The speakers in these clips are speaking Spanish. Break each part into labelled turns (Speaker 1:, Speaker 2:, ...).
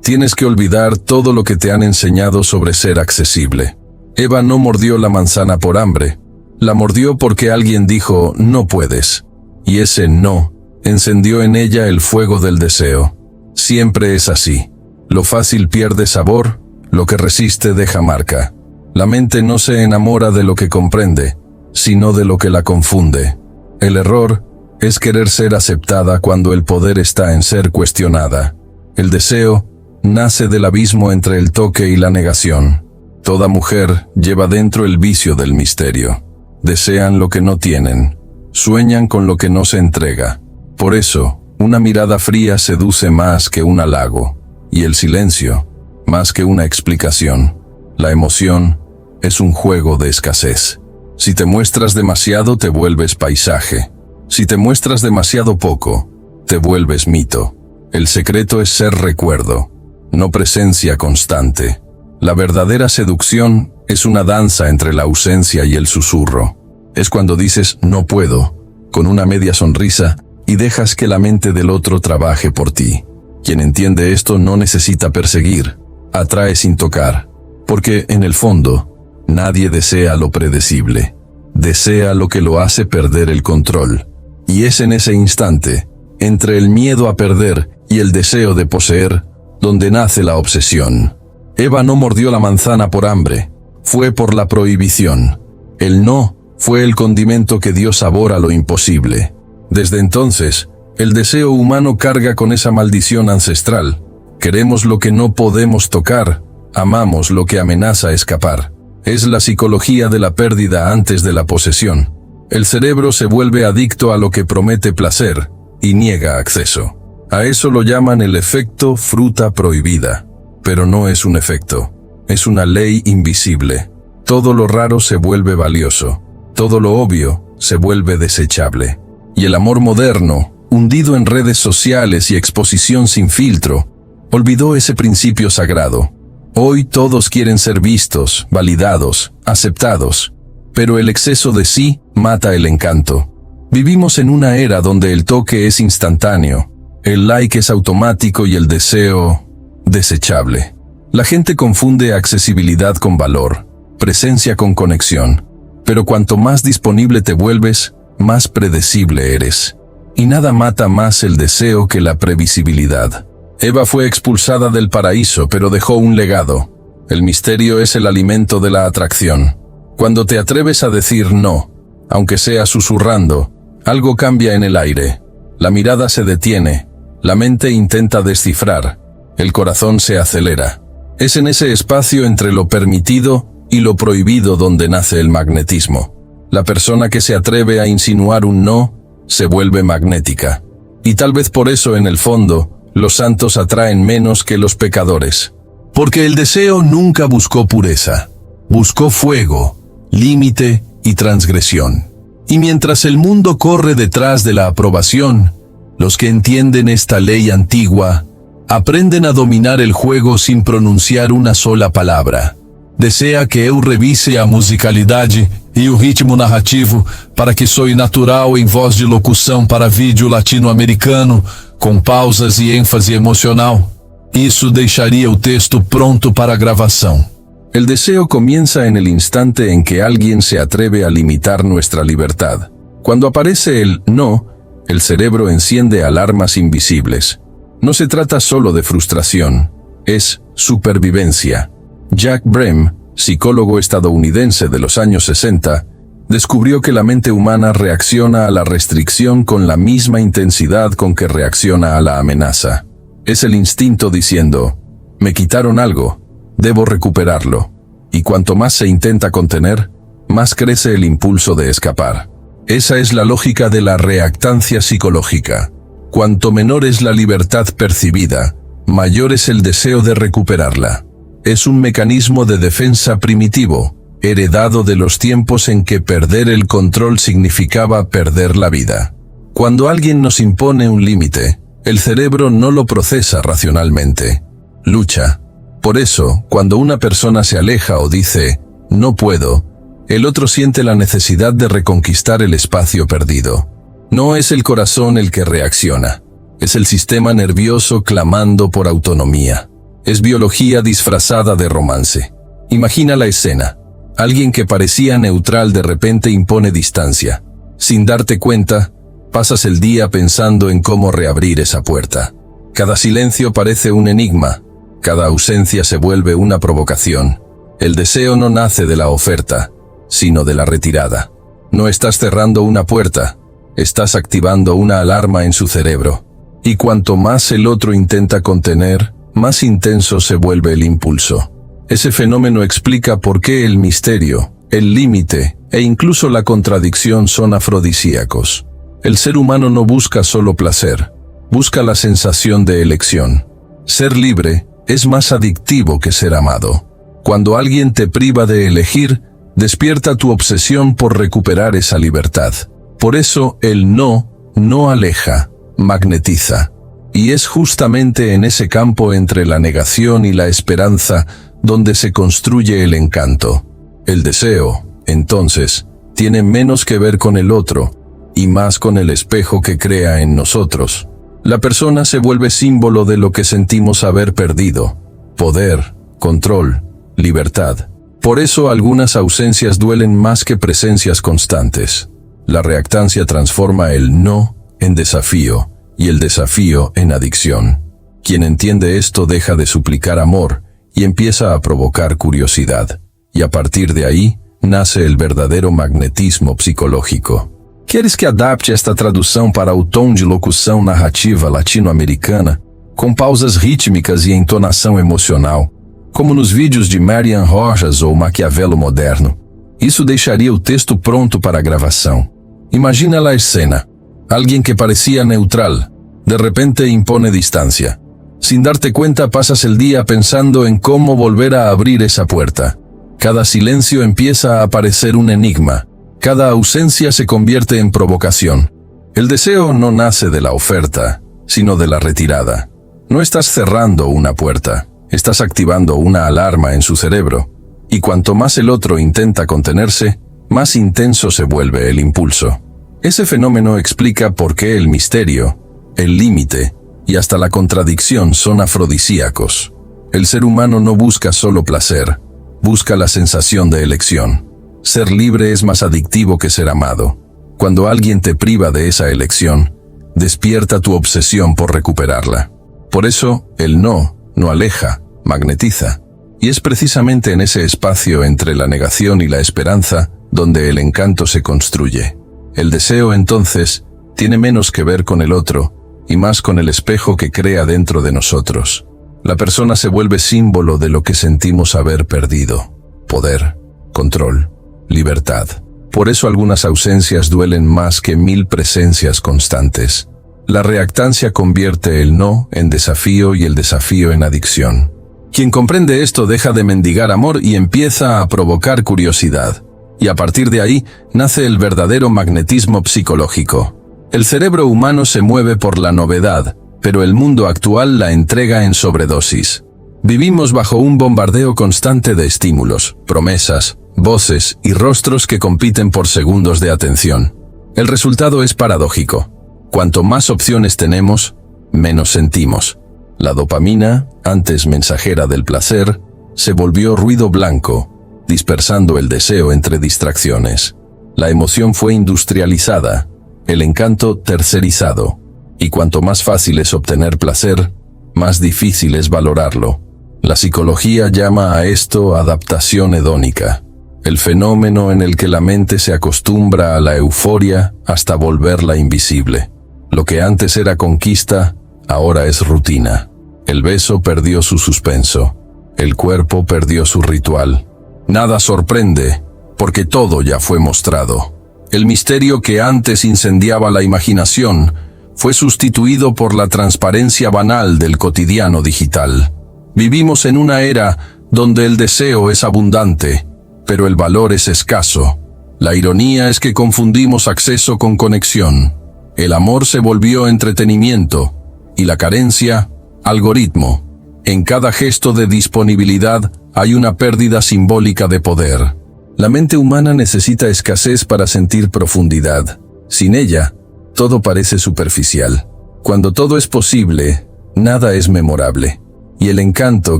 Speaker 1: Tienes que olvidar todo lo que te han enseñado sobre ser accesible. Eva no mordió la manzana por hambre. La mordió porque alguien dijo, no puedes. Y ese no encendió en ella el fuego del deseo. Siempre es así. Lo fácil pierde sabor, lo que resiste deja marca. La mente no se enamora de lo que comprende, sino de lo que la confunde. El error es querer ser aceptada cuando el poder está en ser cuestionada. El deseo nace del abismo entre el toque y la negación. Toda mujer lleva dentro el vicio del misterio. Desean lo que no tienen. Sueñan con lo que no se entrega. Por eso, una mirada fría seduce más que un halago. Y el silencio, más que una explicación. La emoción es un juego de escasez. Si te muestras demasiado, te vuelves paisaje. Si te muestras demasiado poco, te vuelves mito. El secreto es ser recuerdo, no presencia constante. La verdadera seducción es una danza entre la ausencia y el susurro. Es cuando dices no puedo, con una media sonrisa, y dejas que la mente del otro trabaje por ti. Quien entiende esto no necesita perseguir, atrae sin tocar, porque en el fondo, nadie desea lo predecible. Desea lo que lo hace perder el control. Y es en ese instante, entre el miedo a perder y el deseo de poseer, donde nace la obsesión. Eva no mordió la manzana por hambre, fue por la prohibición. El no fue el condimento que dio sabor a lo imposible. Desde entonces, el deseo humano carga con esa maldición ancestral. Queremos lo que no podemos tocar, amamos lo que amenaza escapar. Es la psicología de la pérdida antes de la posesión. El cerebro se vuelve adicto a lo que promete placer y niega acceso. A eso lo llaman el efecto fruta prohibida. Pero no es un efecto, es una ley invisible. Todo lo raro se vuelve valioso, todo lo obvio se vuelve desechable. Y el amor moderno, hundido en redes sociales y exposición sin filtro, olvidó ese principio sagrado. Hoy todos quieren ser vistos, validados, aceptados, pero el exceso de sí mata el encanto. Vivimos en una era donde el toque es instantáneo, el like es automático y el deseo desechable. La gente confunde accesibilidad con valor, presencia con conexión, pero cuanto más disponible te vuelves, más predecible eres. Y nada mata más el deseo que la previsibilidad. Eva fue expulsada del paraíso, pero dejó un legado. El misterio es el alimento de la atracción. Cuando te atreves a decir no, aunque sea susurrando, algo cambia en el aire. La mirada se detiene, la mente intenta descifrar, el corazón se acelera. Es en ese espacio entre lo permitido y lo prohibido donde nace el magnetismo. La persona que se atreve a insinuar un no, se vuelve magnética. Y tal vez por eso en el fondo, los santos atraen menos que los pecadores. Porque el deseo nunca buscó pureza. Buscó fuego, límite y transgresión. Y mientras el mundo corre detrás de la aprobación, los que entienden esta ley antigua, aprenden a dominar el juego sin pronunciar una sola palabra. Desea que eu revise a musicalidade e o ritmo narrativo para que soe natural em voz de locução para vídeo latino-americano, com pausas e ênfase emocional. Isso deixaria o texto pronto para gravação. El deseo comienza en el instante en que alguien se atreve a limitar nuestra libertad. Cuando aparece el no, el cerebro enciende alarmas invisibles. No se trata solo de frustración, es supervivencia. Jack Brem, psicólogo estadounidense de los años 60, descubrió que la mente humana reacciona a la restricción con la misma intensidad con que reacciona a la amenaza. Es el instinto diciendo, me quitaron algo, debo recuperarlo. Y cuanto más se intenta contener, más crece el impulso de escapar. Esa es la lógica de la reactancia psicológica. Cuanto menor es la libertad percibida, mayor es el deseo de recuperarla. Es un mecanismo de defensa primitivo, heredado de los tiempos en que perder el control significaba perder la vida. Cuando alguien nos impone un límite, el cerebro no lo procesa racionalmente. Lucha. Por eso, cuando una persona se aleja o dice, no puedo, el otro siente la necesidad de reconquistar el espacio perdido. No es el corazón el que reacciona, es el sistema nervioso clamando por autonomía. Es biología disfrazada de romance. Imagina la escena. Alguien que parecía neutral de repente impone distancia. Sin darte cuenta, pasas el día pensando en cómo reabrir esa puerta. Cada silencio parece un enigma. Cada ausencia se vuelve una provocación. El deseo no nace de la oferta, sino de la retirada. No estás cerrando una puerta, estás activando una alarma en su cerebro. Y cuanto más el otro intenta contener, más intenso se vuelve el impulso. Ese fenómeno explica por qué el misterio, el límite e incluso la contradicción son afrodisíacos. El ser humano no busca solo placer, busca la sensación de elección. Ser libre es más adictivo que ser amado. Cuando alguien te priva de elegir, despierta tu obsesión por recuperar esa libertad. Por eso el no aleja, magnetiza. Y es justamente en ese campo entre la negación y la esperanza donde se construye el encanto. El deseo, entonces, tiene menos que ver con el otro y más con el espejo que crea en nosotros. La persona se vuelve símbolo de lo que sentimos haber perdido: poder, control, libertad. Por eso algunas ausencias duelen más que presencias constantes. La reactancia transforma el no en desafío y el desafío en adicción. Quien entiende esto deja de suplicar amor y empieza a provocar curiosidad. Y a partir de ahí, nace el verdadero magnetismo psicológico. Queres que adapte esta tradução para o tom de locução narrativa latino-americana, com pausas rítmicas e entonação emocional, como nos vídeos de Marian Rojas ou Maquiavelo moderno. Isso deixaria o texto pronto para a gravação. Imagina la escena. Alguien que parecía neutral, de repente impone distancia. Sin darte cuenta pasas el día pensando en cómo volver a abrir esa puerta. Cada silencio empieza a parecer un enigma. Cada ausencia se convierte en provocación. El deseo no nace de la oferta, sino de la retirada. No estás cerrando una puerta, estás activando una alarma en su cerebro. Y cuanto más el otro intenta contenerse, más intenso se vuelve el impulso. Ese fenómeno explica por qué el misterio, el límite y hasta la contradicción son afrodisíacos. El ser humano no busca solo placer, busca la sensación de elección. Ser libre es más adictivo que ser amado. Cuando alguien te priva de esa elección, despierta tu obsesión por recuperarla. Por eso, el no aleja, magnetiza. Y es precisamente en ese espacio entre la negación y la esperanza donde el encanto se construye. El deseo, entonces, tiene menos que ver con el otro y más con el espejo que crea dentro de nosotros. La persona se vuelve símbolo de lo que sentimos haber perdido: poder, control, libertad. Por eso algunas ausencias duelen más que 1000 presencias constantes. La reactancia convierte el no en desafío y el desafío en adicción. Quien comprende esto deja de mendigar amor y empieza a provocar curiosidad. Y a partir de ahí nace el verdadero magnetismo psicológico. El cerebro humano se mueve por la novedad, pero el mundo actual la entrega en sobredosis. Vivimos bajo un bombardeo constante de estímulos, promesas, voces y rostros que compiten por segundos de atención. El resultado es paradójico. Cuanto más opciones tenemos, menos sentimos. La dopamina, antes mensajera del placer, se volvió ruido blanco, dispersando el deseo entre distracciones. La emoción fue industrializada, el encanto tercerizado, y cuanto más fácil es obtener placer, más difícil es valorarlo. La psicología llama a esto adaptación hedónica, el fenómeno en el que la mente se acostumbra a la euforia hasta volverla invisible. Lo que antes era conquista, ahora es rutina. El beso perdió su suspenso, el cuerpo perdió su ritual. Nada sorprende, porque todo ya fue mostrado. El misterio que antes incendiaba la imaginación fue sustituido por la transparencia banal del cotidiano digital. Vivimos en una era donde el deseo es abundante, pero el valor es escaso. La ironía es que confundimos acceso con conexión. El amor se volvió entretenimiento y la carencia, algoritmo. En cada gesto de disponibilidad hay una pérdida simbólica de poder. La mente humana necesita escasez para sentir profundidad. Sin ella, todo parece superficial. Cuando todo es posible, nada es memorable. y el encanto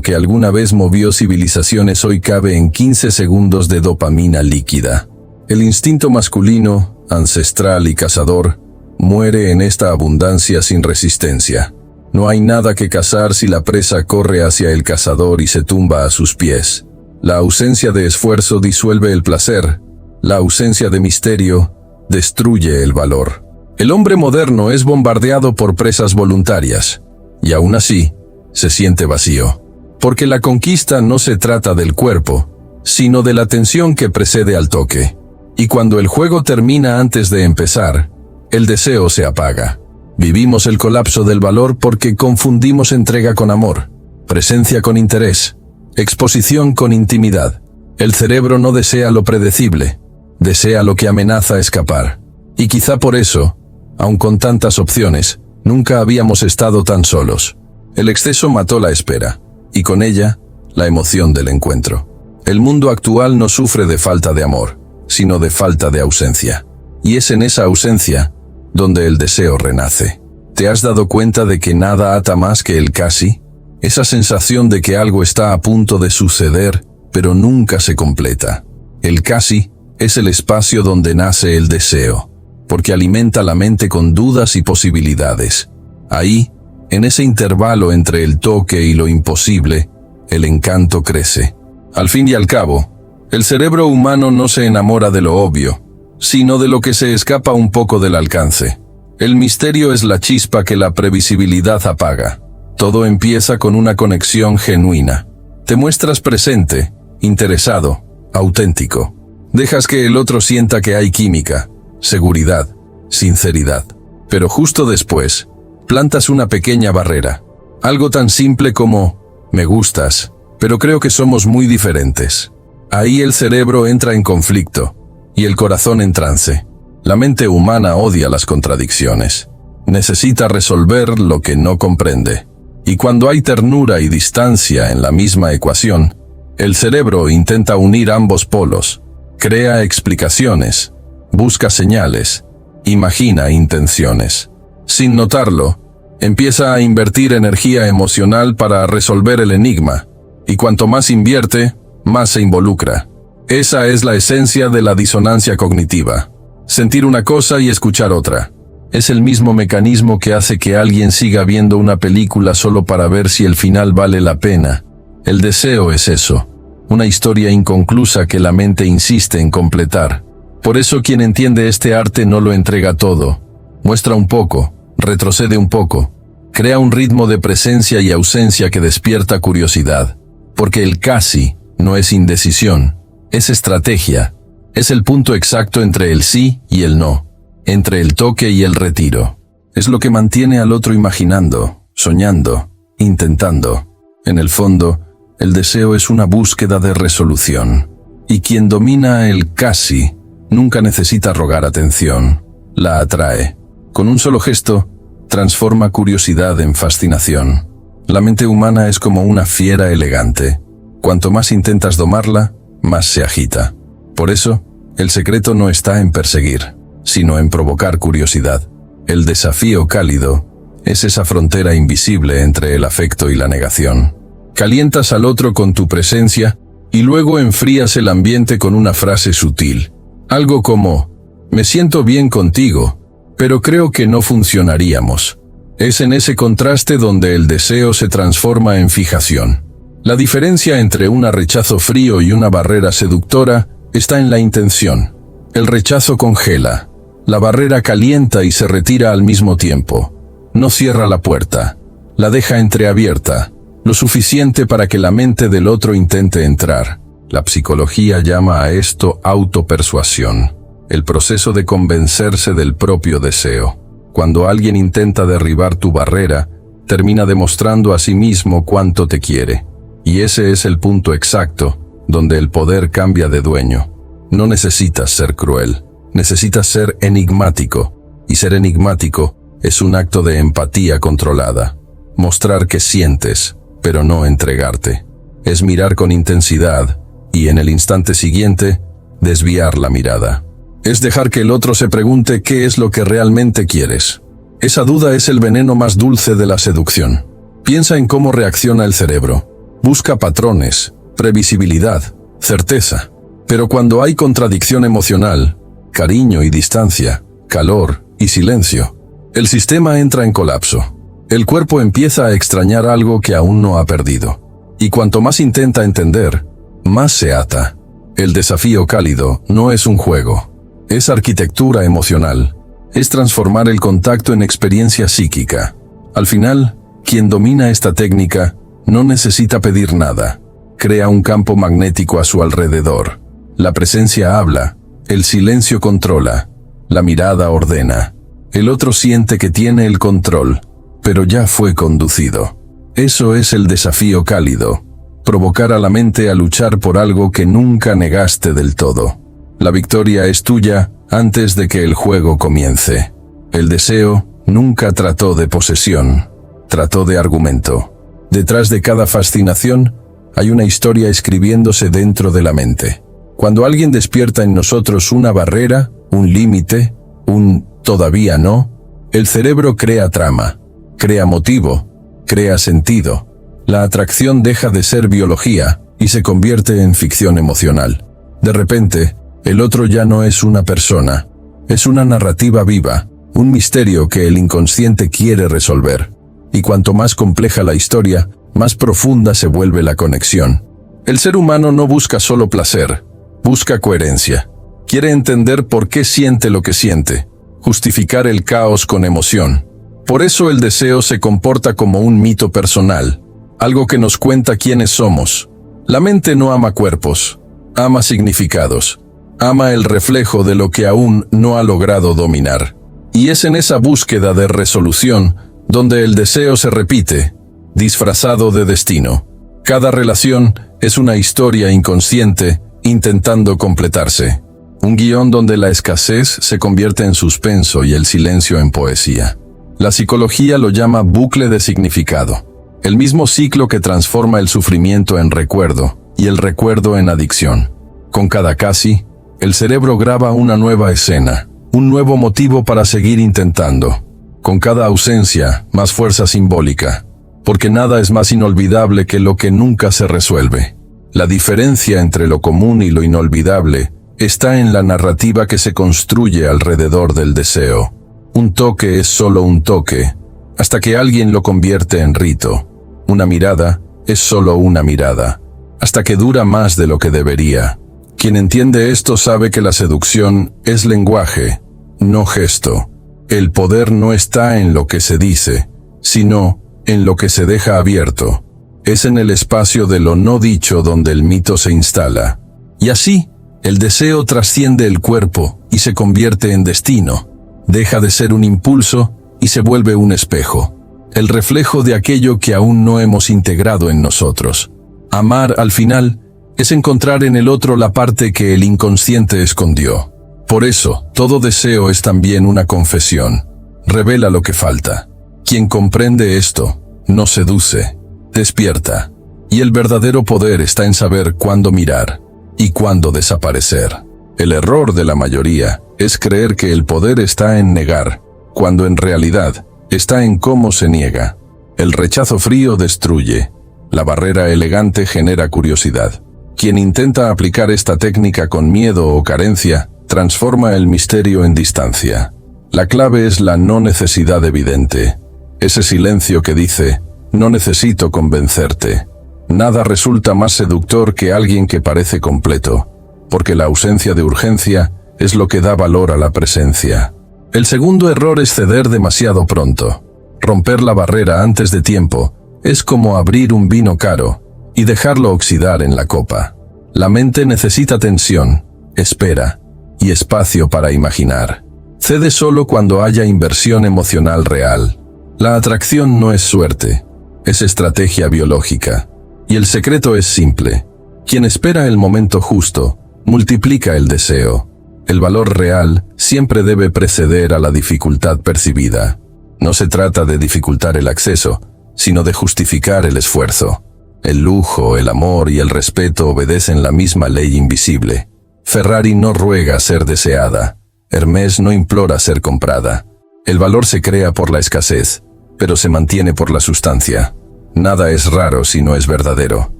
Speaker 1: que alguna vez movió civilizaciones hoy cabe en 15 segundos de dopamina líquida. El instinto masculino, ancestral y cazador, muere en esta abundancia sin resistencia. No hay nada que cazar si la presa corre hacia el cazador y se tumba a sus pies. La ausencia de esfuerzo disuelve el placer. La ausencia de misterio destruye el valor. El hombre moderno es bombardeado por presas voluntarias, y aún así, se siente vacío. Porque la conquista no se trata del cuerpo, sino de la tensión que precede al toque. Y cuando el juego termina antes de empezar, el deseo se apaga. Vivimos el colapso del valor porque confundimos entrega con amor, presencia con interés, exposición con intimidad. El cerebro no desea lo predecible, desea lo que amenaza escapar. Y quizá por eso, aun con tantas opciones, nunca habíamos estado tan solos. El exceso mató la espera, y con ella, la emoción del encuentro. El mundo actual no sufre de falta de amor, sino de falta de ausencia. Y es en esa ausencia donde el deseo renace. ¿Te has dado cuenta de que nada ata más que el casi? Esa sensación de que algo está a punto de suceder, pero nunca se completa. El casi es el espacio donde nace el deseo, porque alimenta la mente con dudas y posibilidades. Ahí, en ese intervalo entre el toque y lo imposible, el encanto crece. Al fin y al cabo, el cerebro humano no se enamora de lo obvio, sino de lo que se escapa un poco del alcance. El misterio es la chispa que la previsibilidad apaga. Todo empieza con una conexión genuina. Te muestras presente, interesado, auténtico. Dejas que el otro sienta que hay química, seguridad, sinceridad. Pero justo después, plantas una pequeña barrera. Algo tan simple como, me gustas, pero creo que somos muy diferentes. Ahí el cerebro entra en conflicto, y el corazón en trance. La mente humana odia las contradicciones. Necesita resolver lo que no comprende. Y cuando hay ternura y distancia en la misma ecuación, el cerebro intenta unir ambos polos. Crea explicaciones, busca señales, imagina intenciones. Sin notarlo, empieza a invertir energía emocional para resolver el enigma. Y cuanto más invierte, más se involucra. Esa es la esencia de la disonancia cognitiva. Sentir una cosa y escuchar otra. Es el mismo mecanismo que hace que alguien siga viendo una película solo para ver si el final vale la pena. El deseo es eso, una historia inconclusa que la mente insiste en completar. Por eso quien entiende este arte no lo entrega todo. Muestra un poco, retrocede un poco, crea un ritmo de presencia y ausencia que despierta curiosidad. Porque el casi no es indecisión, es estrategia. Es el punto exacto entre el sí y el no, entre el toque y el retiro. Es lo que mantiene al otro imaginando, soñando, intentando. En el fondo, el deseo es una búsqueda de resolución. Y quien domina el casi, nunca necesita rogar atención, la atrae. Con un solo gesto, transforma curiosidad en fascinación. La mente humana es como una fiera elegante. Cuanto más intentas domarla, más se agita. Por eso, el secreto no está en perseguir, sino en provocar curiosidad. El desafío cálido es esa frontera invisible entre el afecto y la negación. Calientas al otro con tu presencia y luego enfrías el ambiente con una frase sutil. Algo como, me siento bien contigo, pero creo que no funcionaríamos. Es en ese contraste donde el deseo se transforma en fijación. La diferencia entre un rechazo frío y una barrera seductora está en la intención. El rechazo congela. La barrera calienta y se retira al mismo tiempo. No cierra la puerta. La deja entreabierta, lo suficiente para que la mente del otro intente entrar. La psicología llama a esto autopersuasión, el proceso de convencerse del propio deseo. Cuando alguien intenta derribar tu barrera, termina demostrando a sí mismo cuánto te quiere. Y ese es el punto exacto donde el poder cambia de dueño. No necesitas ser cruel, necesitas ser enigmático, y ser enigmático es un acto de empatía controlada. Mostrar que sientes, pero no entregarte. Es mirar con intensidad, y en el instante siguiente, desviar la mirada. Es dejar que el otro se pregunte qué es lo que realmente quieres. Esa duda es el veneno más dulce de la seducción. Piensa en cómo reacciona el cerebro. Busca patrones, previsibilidad, certeza. Pero cuando hay contradicción emocional, cariño y distancia, calor y silencio, el sistema entra en colapso. El cuerpo empieza a extrañar algo que aún no ha perdido. Y cuanto más intenta entender, más se ata. El desafío cálido no es un juego. Es arquitectura emocional. Es transformar el contacto en experiencia psíquica. Al final, quien domina esta técnica no necesita pedir nada. Crea un campo magnético a su alrededor. La presencia habla, el silencio controla, la mirada ordena. El otro siente que tiene el control, pero ya fue conducido. Eso es el desafío cálido. Provocar a la mente a luchar por algo que nunca negaste del todo. La victoria es tuya antes de que el juego comience. El deseo nunca trató de posesión, trató de argumento. Detrás de cada fascinación hay una historia escribiéndose dentro de la mente. Cuando alguien despierta en nosotros una barrera, un límite, un todavía no, el cerebro crea trama, crea motivo, crea sentido. La atracción deja de ser biología y se convierte en ficción emocional. De repente, el otro ya no es una persona, es una narrativa viva, un misterio que el inconsciente quiere resolver. Y cuanto más compleja la historia, más profunda se vuelve la conexión. El ser humano no busca solo placer, busca coherencia. Quiere entender por qué siente lo que siente, justificar el caos con emoción. Por eso el deseo se comporta como un mito personal, algo que nos cuenta quiénes somos. La mente no ama cuerpos, ama significados, ama el reflejo de lo que aún no ha logrado dominar. Y es en esa búsqueda de resolución donde el deseo se repite, disfrazado de destino. Cada relación es una historia inconsciente intentando completarse. Un guión donde la escasez se convierte en suspenso y el silencio en poesía. La psicología lo llama bucle de significado. El mismo ciclo que transforma el sufrimiento en recuerdo y el recuerdo en adicción. Con cada casi, el cerebro graba una nueva escena, un nuevo motivo para seguir intentando. Con cada ausencia, más fuerza simbólica. Porque nada es más inolvidable que lo que nunca se resuelve. La diferencia entre lo común y lo inolvidable está en la narrativa que se construye alrededor del deseo. Un toque es solo un toque, hasta que alguien lo convierte en rito. Una mirada es solo una mirada, hasta que dura más de lo que debería. Quien entiende esto sabe que la seducción es lenguaje, no gesto. El poder no está en lo que se dice, sino en lo que se deja abierto. Es en el espacio de lo no dicho donde el mito se instala. Y así, el deseo trasciende el cuerpo y se convierte en destino. Deja de ser un impulso y se vuelve un espejo. El reflejo de aquello que aún no hemos integrado en nosotros. Amar, al final, es encontrar en el otro la parte que el inconsciente escondió. Por eso, todo deseo es también una confesión. Revela lo que falta. Quien comprende esto, no seduce, despierta. Y el verdadero poder está en saber cuándo mirar y cuándo desaparecer. El error de la mayoría es creer que el poder está en negar, cuando en realidad está en cómo se niega. El rechazo frío destruye. La barrera elegante genera curiosidad. Quien intenta aplicar esta técnica con miedo o carencia, transforma el misterio en distancia. La clave es la no necesidad evidente. Ese silencio que dice, no necesito convencerte. Nada resulta más seductor que alguien que parece completo, porque la ausencia de urgencia es lo que da valor a la presencia. El segundo error es ceder demasiado pronto. Romper la barrera antes de tiempo es como abrir un vino caro y dejarlo oxidar en la copa. La mente necesita tensión, espera y espacio para imaginar. Cede solo cuando haya inversión emocional real. La atracción no es suerte, es estrategia biológica. Y el secreto es simple. Quien espera el momento justo, multiplica el deseo. El valor real siempre debe preceder a la dificultad percibida. No se trata de dificultar el acceso, sino de justificar el esfuerzo. El lujo, el amor y el respeto obedecen la misma ley invisible. Ferrari no ruega ser deseada. Hermès no implora ser comprada. El valor se crea por la escasez, pero se mantiene por la sustancia. Nada es raro si no es verdadero.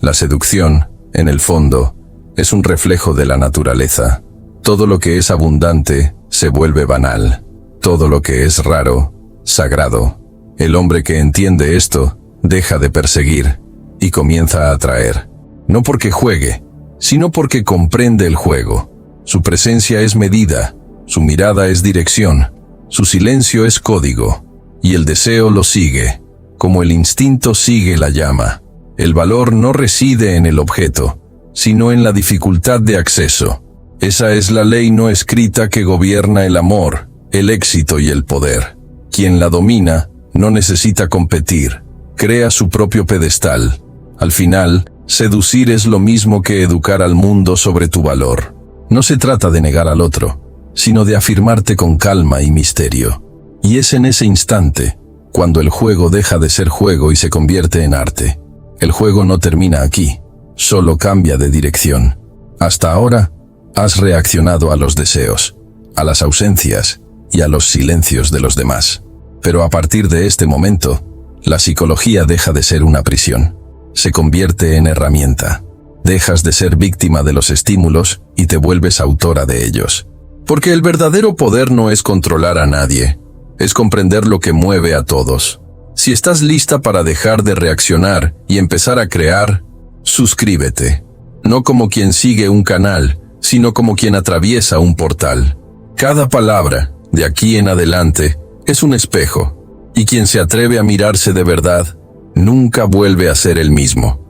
Speaker 1: La seducción, en el fondo, es un reflejo de la naturaleza. Todo lo que es abundante se vuelve banal. Todo lo que es raro, sagrado. El hombre que entiende esto, deja de perseguir y comienza a atraer. No porque juegue, sino porque comprende el juego. Su presencia es medida, su mirada es dirección, su silencio es código, y el deseo lo sigue, como el instinto sigue la llama. El valor no reside en el objeto, sino en la dificultad de acceso. Esa es la ley no escrita que gobierna el amor, el éxito y el poder. Quien la domina no necesita competir, crea su propio pedestal. Al final, seducir es lo mismo que educar al mundo sobre tu valor. No se trata de negar al otro, sino de afirmarte con calma y misterio. Y es en ese instante, cuando el juego deja de ser juego y se convierte en arte. El juego no termina aquí, solo cambia de dirección. Hasta ahora, has reaccionado a los deseos, a las ausencias y a los silencios de los demás. Pero a partir de este momento, la psicología deja de ser una prisión. Se convierte en herramienta. Dejas de ser víctima de los estímulos y te vuelves autora de ellos. Porque el verdadero poder no es controlar a nadie, es comprender lo que mueve a todos. Si estás lista para dejar de reaccionar y empezar a crear, suscríbete. No como quien sigue un canal, sino como quien atraviesa un portal. Cada palabra, de aquí en adelante, es un espejo, y quien se atreve a mirarse de verdad, nunca vuelve a ser el mismo.